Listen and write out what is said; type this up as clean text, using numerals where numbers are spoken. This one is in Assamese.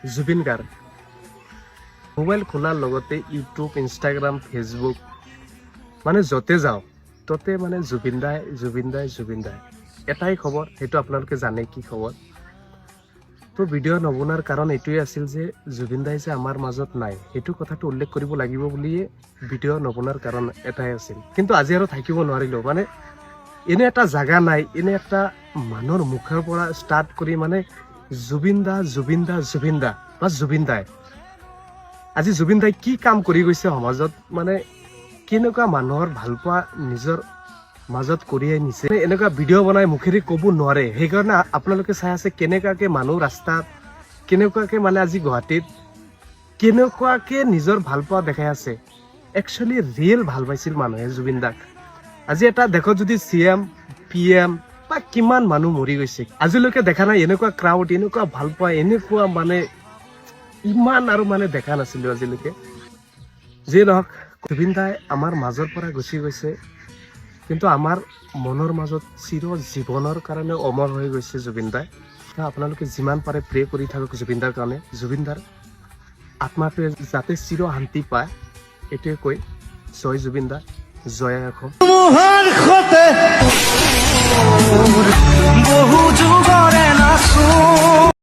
জুবিন গাৰ্গ মোবাইল খোলাৰ লগতে ইউটিউব ইনষ্টাগ্ৰাম ফেচবুক মানে য'তে যাওঁ ততে মানে জুবিন দাই এটাই খবৰ সেইটো আপোনালোকে জানে কি খবৰ তো ভিডিঅ' নবনাৰ কাৰণ এইটোৱে আছিল যে জুবিন দাই যে আমাৰ মাজত নাই সেইটো কথাটো উল্লেখ কৰিব লাগিব বুলিয়ে ভিডিঅ' নবনাৰ কাৰণ এটাই আছিল কিন্তু আজি আৰু থাকিব নোৱাৰিলো মানে এনে এটা জায়গা নাই এনে একটা মানুহৰ মুখৰ পৰা ষ্টাৰ্ট কৰি মানে জুবিন দা বা জুবিন দাই আজি জুবিন দাই কি কাম কৰি গৈছে সমাজত মানে কেনেকুৱা মানুহৰ ভালপোৱা নিজৰ মাজত কঢ়িয়াই নিছে এনেকুৱা ভিডিঅ' বনাই মুখেৰে ক'ব নোৱাৰে সেইকাৰণে আপোনালোকে চাই আছে কেনেকুৱাকে মানুহ ৰাস্তাত কেনেকুৱাকে মানে আজি গুৱাহাটীত কেনেকুৱাকে নিজৰ ভালপোৱা দেখাই আছে একচুৱেলি ৰিয়েল ভাল পাইছিল মানুহে জুবিন দাক আজি এটা দেখো যদি CM PM বা কিমান মানুহ মৰি গৈছে আজিলৈকে দেখা নাই এনেকুৱা ক্ৰাউড এনেকুৱা ভালপোৱা এনেকুৱা মানে ইমান আৰু মানে দেখা নাছিলো আজিলৈকে যে নহওক জুবিন দাই আমাৰ মাজৰ পৰা গুচি গৈছে কিন্তু আমাৰ মনৰ মাজত চিৰ জীৱনৰ কাৰণে অমৰ হৈ গৈছে জুবিন দাই আপোনালোকে যিমান পাৰে প্ৰে কৰি থাকক জুবিন দাৰ কাৰণে জুবিন দাৰ আত্মাটোৱে যাতে চিৰ শান্তি পায় এইটোৱে কৈ জয় জুবিন দা জয় অসম